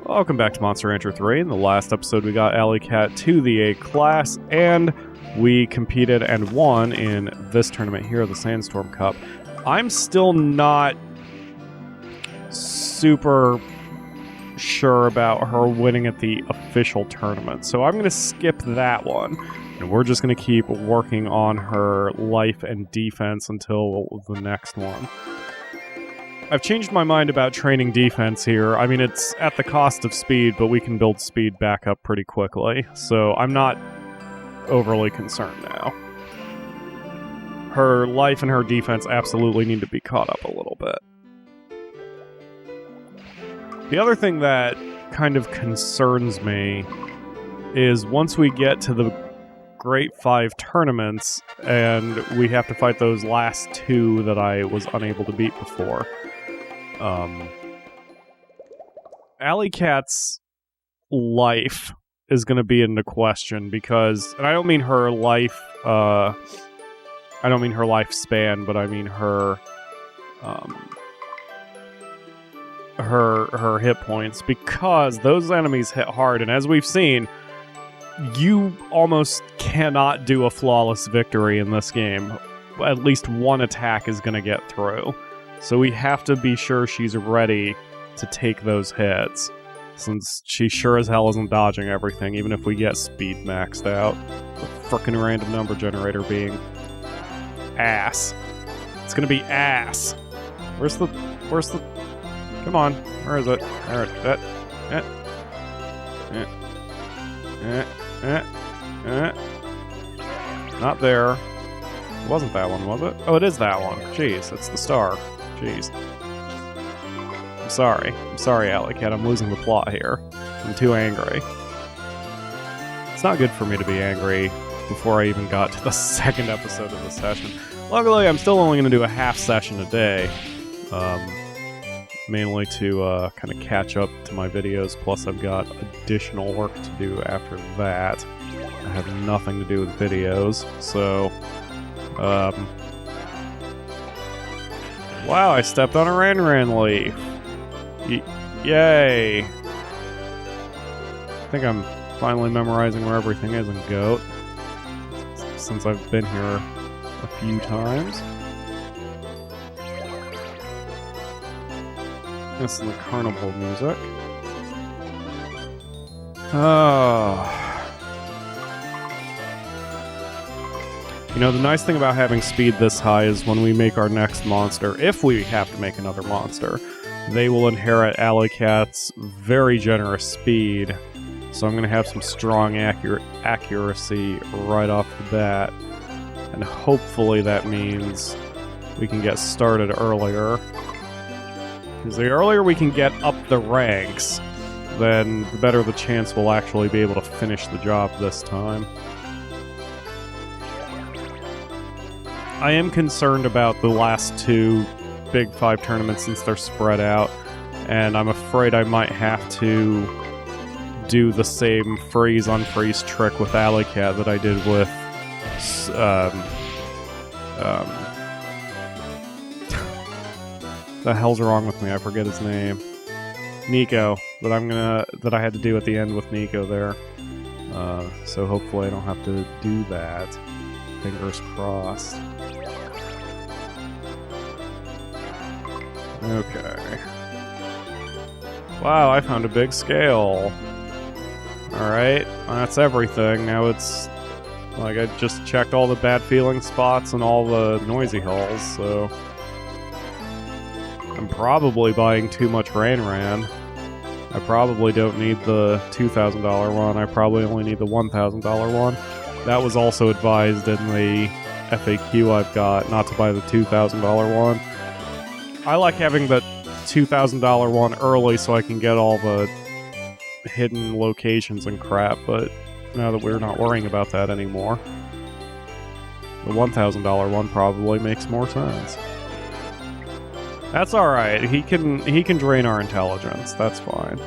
Welcome back to Monster Rancher 3. In the last episode, we got Alley Cat to the A class, and we competed and won in this tournament here, the Sandstorm Cup. I'm still not super sure about her winning at the official tournament, so I'm going to skip that one, and we're just going to keep working on her life and defense until the next one. I've changed my mind about training defense here. I mean, it's at the cost of speed, but we can build speed back up pretty quickly, so I'm not overly concerned now. Her life and her defense absolutely need to be caught up a little bit. The other thing that kind of concerns me is once we get to the Great 5 tournaments, and we have to fight those last two that I was unable to beat before. Alley Cat's life is going to be into question because, and I don't mean her life, I don't mean her lifespan, but I mean her, her hit points, because those enemies hit hard, and as we've seen, you almost cannot do a flawless victory in this game. At least one attack is going to get through. So we have to be sure she's ready to take those hits, since she sure as hell isn't dodging everything, even if we get speed maxed out. The frickin' random number generator being ass. It's gonna be ass. Where's the... Come on, where is it? There it... Not there. It wasn't that one, was it? Oh, it is that one. Jeez, it's the star. Jeez. I'm sorry, Alley Cat. I'm losing the plot here. I'm too angry. It's not good for me to be angry before I even got to the second episode of the session. Luckily, I'm still only going to do a half session a day. Mainly to kind of catch up to my videos, plus I've got additional work to do after that. I have nothing to do with videos, so... Wow, I stepped on a Ran leaf. Yay! I think I'm finally memorizing where everything is in GOAT, since I've been here a few times. This is the carnival music. Oh. You know, the nice thing about having speed this high is when we make our next monster, if we have to make another monster, they will inherit Alley Cat's very generous speed. So I'm going to have some strong accuracy right off the bat. And hopefully that means we can get started earlier. Because the earlier we can get up the ranks, then the better the chance we'll actually be able to finish the job this time. I am concerned about the last two Big 5 tournaments since they're spread out, and I'm afraid I might have to do the same freeze-unfreeze trick with Alley Cat that I did with the hell's wrong with me? I forget his name. Nico. That I had to do at the end with Nico there. So hopefully I don't have to do that. Fingers crossed. Okay. Wow, I found a big scale. Alright, that's everything. Now it's... like, I just checked all the bad feeling spots and all the noisy holes, so... I'm probably buying too much Ran. I probably don't need the $2,000 one. I probably only need the $1,000 one. That was also advised in the FAQ I've got, not to buy the $2,000 one. I like having the $2,000 one early so I can get all the hidden locations and crap, but now that we're not worrying about that anymore, the $1,000 one probably makes more sense. That's alright, he can drain our intelligence, that's fine.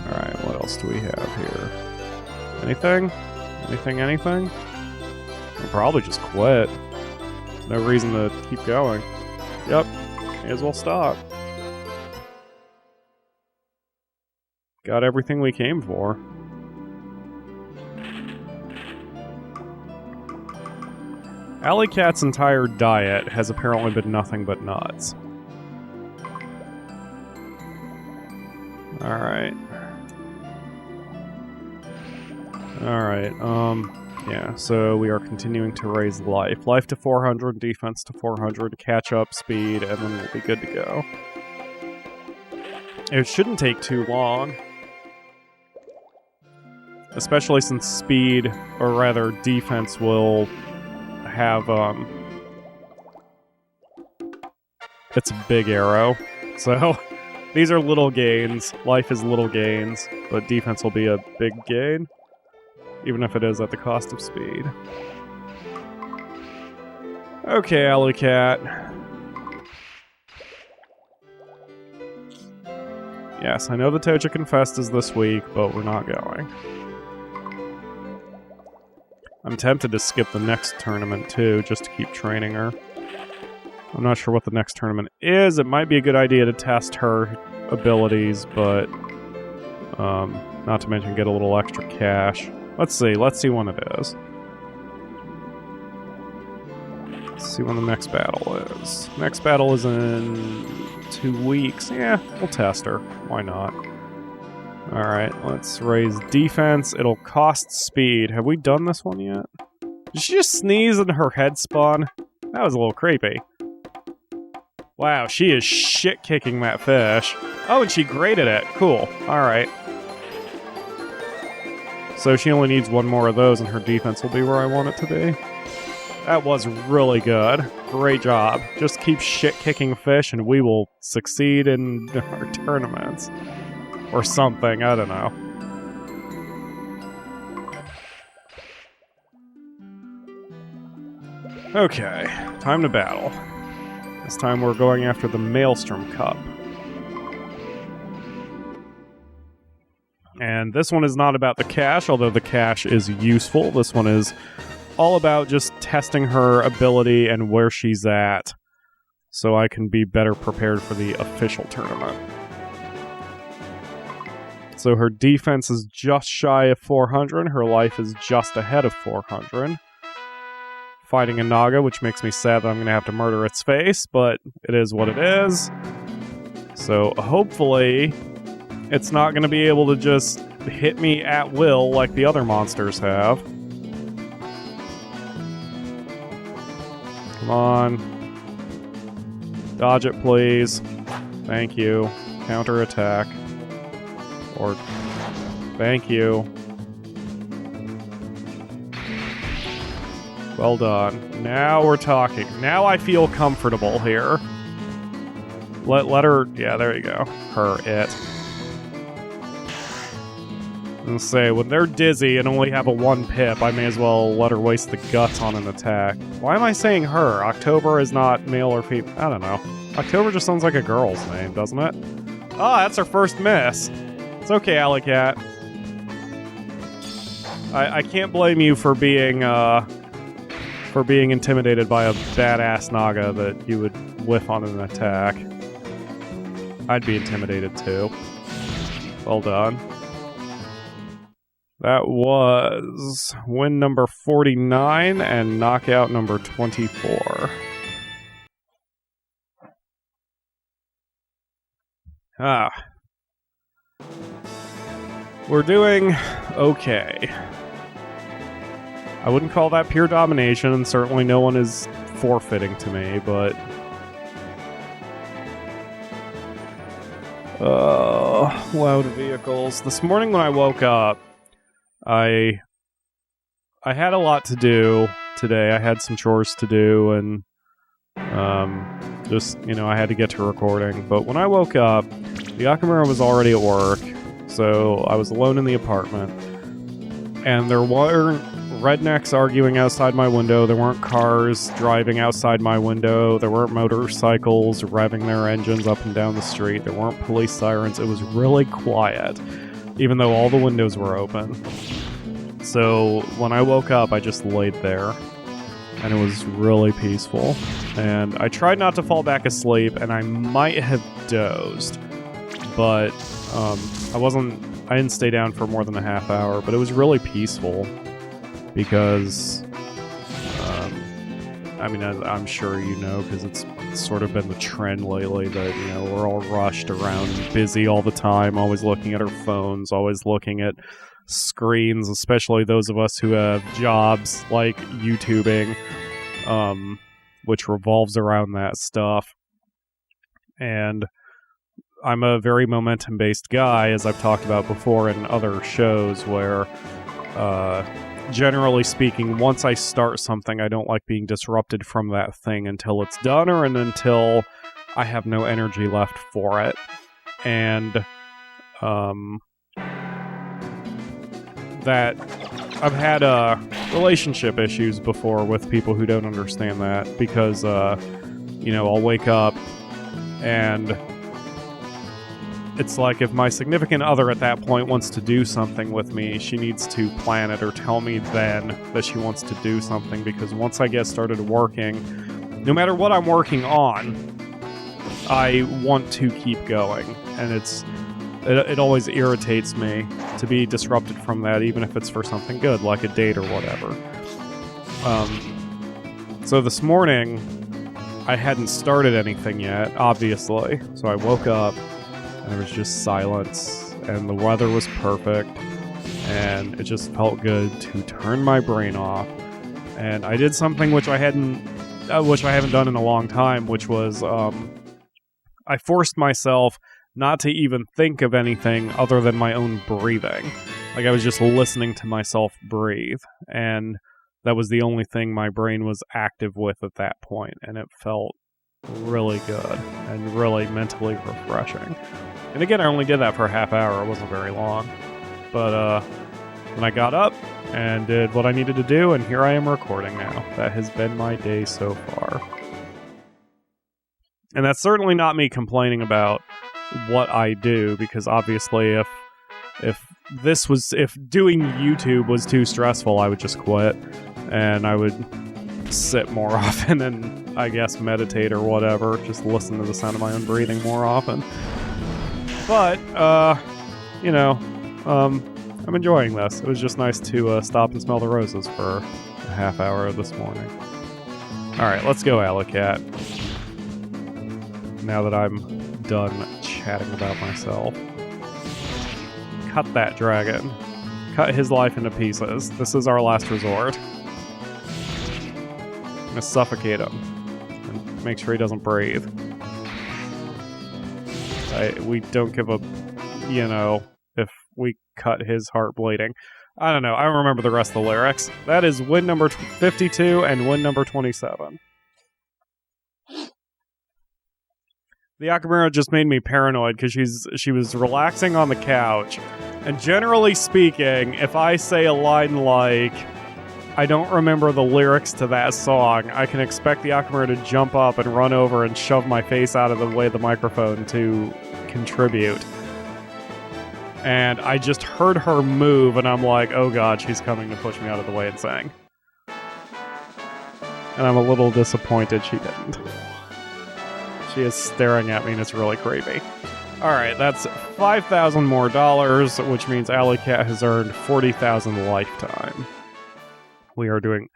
Alright, what else do we have here? Anything? Anything? I'll probably just quit. There's no reason to keep going. Yep, may as well stop. got everything we came for. Alley Cat's entire diet has apparently been nothing but nuts. Alright. Alright, yeah, so we are continuing to raise life. Life to 400, defense to 400, catch up, speed, and then we'll be good to go. It shouldn't take too long. Especially since speed, or rather defense, will have, it's a big arrow. So, these are little gains. Life is little gains, but defense will be a big gain. Even if it is at the cost of speed. Okay, Alley Cat. Yes, I know the Toe Chicken Fest is this week, but we're not going. I'm tempted to skip the next tournament, too, just to keep training her. I'm not sure what the next tournament is. It might be a good idea to test her abilities, but... not to mention get a little extra cash. Let's see when it is. Let's see when the next battle is. Next battle is in 2 weeks. Yeah, we'll test her. Why not? Alright, let's raise defense. It'll cost speed. Have we done this one yet? Did she just sneeze and her head spun? That was a little creepy. Wow, she is shit-kicking that fish. Oh, and she graded it. Cool. Alright. So she only needs one more of those and her defense will be where I want it to be. That was really good. Great job. Just keep shit-kicking fish and we will succeed in our tournaments. Or something, I don't know. Okay, time to battle. This time we're going after the Maelstrom Cup. And this one is not about the cash, although the cash is useful. This one is all about just testing her ability and where she's at, so I can be better prepared for the official tournament. So her defense is just shy of 400, her life is just ahead of 400. Fighting a Naga, which makes me sad that I'm going to have to murder its face, but it is what it is. So hopefully it's not going to be able to just hit me at will like the other monsters have. Come on. Dodge it, please. Thank you. Counterattack. Or... thank you. Well done. Now we're talking. Now I feel comfortable here. Let her... yeah, there you go. It. And say, when they're dizzy and only have a 1 pip, I may as well let her waste the guts on an attack. Why am I saying her? October is not male or female. I don't know. October just sounds like a girl's name, doesn't it? Oh, that's her first miss. It's okay, Alley Cat. I can't blame you for being intimidated by a badass Naga that you would whiff on an attack. I'd be intimidated too. Well done. That was win number 49 and knockout number 24. Ah. We're doing okay. I wouldn't call that pure domination, and certainly no one is forfeiting to me, but... loud vehicles. This morning when I woke up, I had a lot to do today. I had some chores to do, and just, you know, I had to get to recording. But when I woke up, the Akamura was already at work, so I was alone in the apartment. And there weren't rednecks arguing outside my window, there weren't cars driving outside my window, there weren't motorcycles revving their engines up and down the street, there weren't police sirens. It was really quiet, even though all the windows were open. So when I woke up, I just laid there, and it was really peaceful. And I tried not to fall back asleep, and I might have dozed, but I wasn't I didn't stay down for more than a half hour, but it was really peaceful because, I mean, I'm sure you know, because it's sort of been the trend lately that, you know, we're all rushed around, busy all the time, always looking at our phones, always looking at screens, especially those of us who have jobs like YouTubing, which revolves around that stuff. And I'm a very momentum-based guy, as I've talked about before in other shows, where generally speaking, once I start something, I don't like being disrupted from that thing until it's done or until I have no energy left for it. And that I've had relationship issues before with people who don't understand that, because you know, I'll wake up and it's like if my significant other at that point wants to do something with me, she needs to plan it or tell me then that she wants to do something, because once I get started working, no matter what I'm working on, I want to keep going. And it always irritates me to be disrupted from that, even if it's for something good, like a date or whatever. So this morning, I hadn't started anything yet, obviously, so I woke up, and there was just silence, and the weather was perfect, and it just felt good to turn my brain off. And I did something which I haven't done in a long time, which was I forced myself not to even think of anything other than my own breathing. Like, I was just listening to myself breathe, and that was the only thing my brain was active with at that point, and it felt really good and really mentally refreshing. And again, I only did that for a half hour. It wasn't very long. But then I got up and did what I needed to do, and here I am recording now. That has been my day so far. And that's certainly not me complaining about what I do, because obviously if doing YouTube was too stressful, I would just quit, and I would sit more often and, I guess, meditate or whatever, just listen to the sound of my own breathing more often. But, you know, I'm enjoying this. It was just nice to stop and smell the roses for a half hour this morning. Alright, let's go, Alley-Cat. Now that I'm done chatting about myself. Cut that dragon. Cut his life into pieces. This is our last resort. I'm gonna suffocate him and make sure he doesn't breathe. We don't give a, you know, if we cut his heart bleeding. I don't know. I don't remember the rest of the lyrics. That is win number 52 and win number 27. The Akamura just made me paranoid because she was relaxing on the couch. And generally speaking, if I say a line like, I don't remember the lyrics to that song, I can expect the Akamura to jump up and run over and shove my face out of the way of the microphone to contribute. And I just heard her move, and I'm like, oh god, she's coming to push me out of the way and sing. And I'm a little disappointed she didn't. She is staring at me, and it's really creepy. Alright, that's $5,000 more, which means Alley-Cat has earned 40,000 lifetime. We are doing...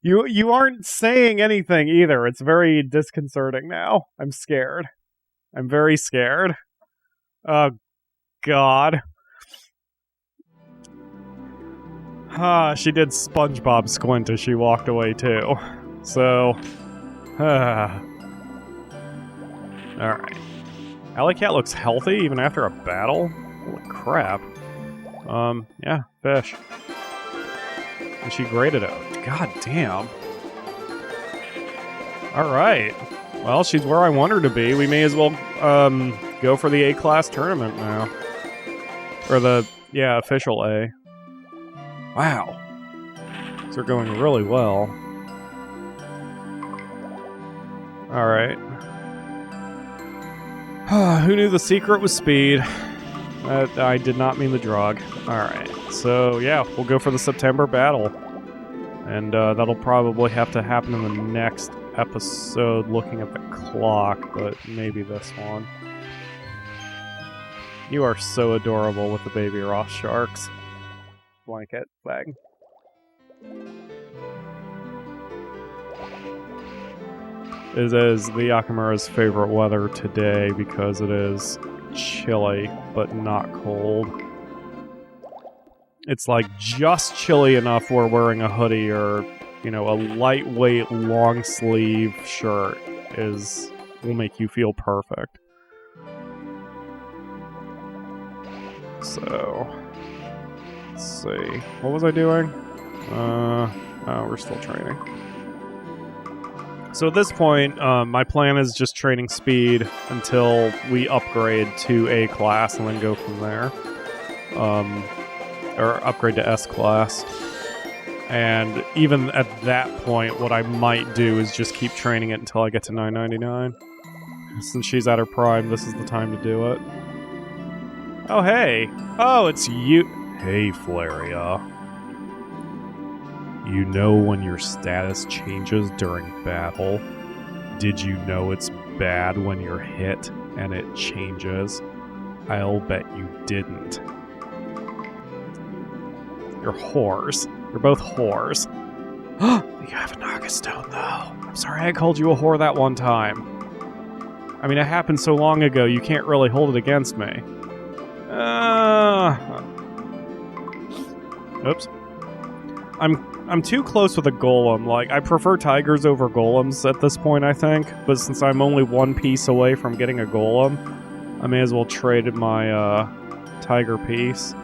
You aren't saying anything either. It's very disconcerting now. I'm scared. I'm very scared. Oh, God. She did SpongeBob squint as she walked away, too. So... Alright. Alley-Cat looks healthy even after a battle? Holy crap. Yeah, fish. And she graded it. God damn. Alright. Well, she's where I want her to be. We may as well, go for the A-class tournament now. Or the, yeah, official A. Wow. These are going really well. Alright. Who knew the secret was speed? I did not mean the drug. Alright, so yeah, we'll go for the September battle. And that'll probably have to happen in the next episode, looking at the clock, but maybe this one. You are so adorable with the baby Ross sharks. Blanket thing. It is the Yakamura's favorite weather today because it is chilly, but not cold. It's like just chilly enough where wearing a hoodie or, you know, a lightweight long sleeve shirt will make you feel perfect. So, let's see. What was I doing? Oh, we're still training. So at this point, my plan is just training speed until we upgrade to A class and then go from there. Or upgrade to S class. And even at that point, what I might do is just keep training it until I get to 999. Since she's at her prime, this is the time to do it. Oh, hey! Oh, it's you! Hey, Flaria. You know when your status changes during battle? Did you know it's bad when you're hit and it changes? I'll bet you didn't. You're whores. You're both whores. You have a Naga Stone, though. I'm sorry I called you a whore that one time. I mean, it happened so long ago, you can't really hold it against me. Oops. I'm too close with a golem. Like, I prefer tigers over golems at this point, I think. But since I'm only one piece away from getting a golem, I may as well trade my tiger piece.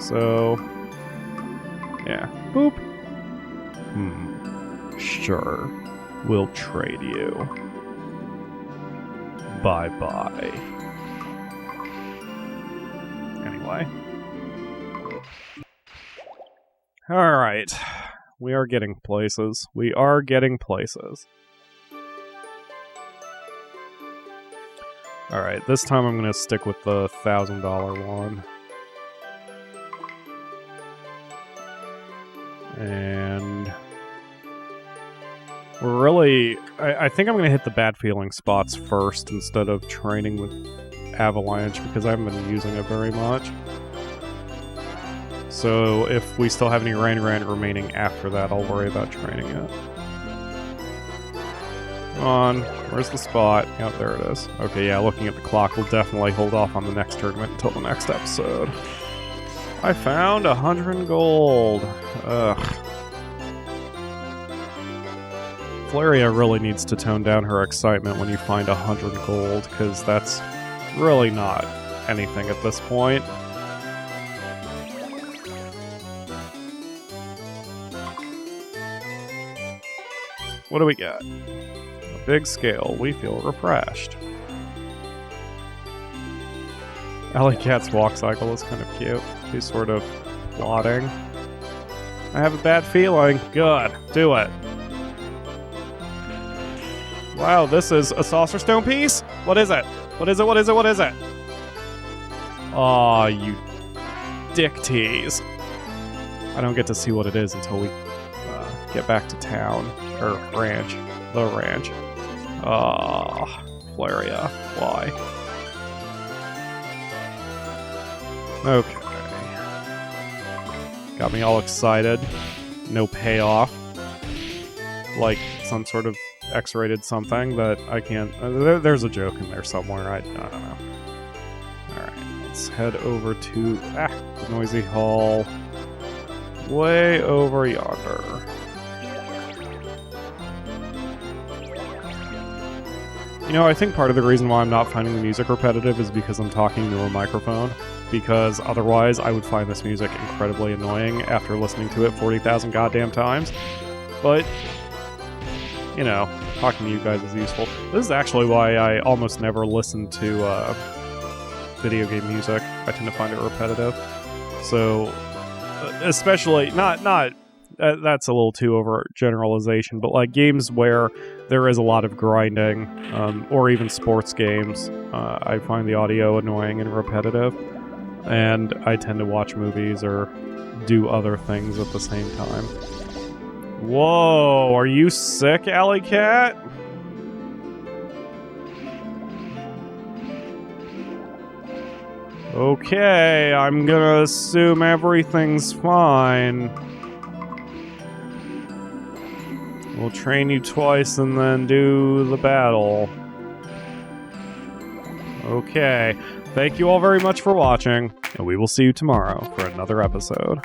So, yeah. Boop. Sure. We'll trade you. Bye-bye. Anyway. Alright. We are getting places. We are getting places. Alright, this time I'm going to stick with the $1,000 one. And we're really... I think I'm going to hit the bad feeling spots first instead of training with Avalanche because I haven't been using it very much. So if we still have any Rain remaining after that, I'll worry about training it. Come on, where's the spot? Yep, there it is. Okay, yeah, looking at the clock, we'll definitely hold off on the next tournament until the next episode. I found 100 gold. Ugh. Flaria really needs to tone down her excitement when you find 100 gold, because that's really not anything at this point. What do we got? A big scale. We feel refreshed. Alley Cat's walk cycle is kind of cute. She's sort of plodding. I have a bad feeling. Good. Do it. Wow, this is a saucer stone piece? What is it? What is it? What is it? What is it? Aw, you dick tease. I don't get to see what it is until we get back to town. Or ranch. The ranch. Flaria. Why? Okay. Got me all excited. No payoff. Like some sort of X-rated something that I can't... there's a joke in there somewhere. I don't know. Alright, let's head over to the noisy hall. Way over yonder. You know, I think part of the reason why I'm not finding the music repetitive is because I'm talking to a microphone. Because otherwise, I would find this music incredibly annoying after listening to it 40,000 goddamn times. But, you know, talking to you guys is useful. This is actually why I almost never listen to video game music. I tend to find it repetitive. So, especially, not that's a little too over generalization, but like games where there is a lot of grinding, or even sports games, I find the audio annoying and repetitive, and I tend to watch movies or do other things at the same time. Whoa, are you sick, Alley Cat? Okay, I'm gonna assume everything's fine. We'll train you twice and then do the battle. Okay. Thank you all very much for watching, and we will see you tomorrow for another episode.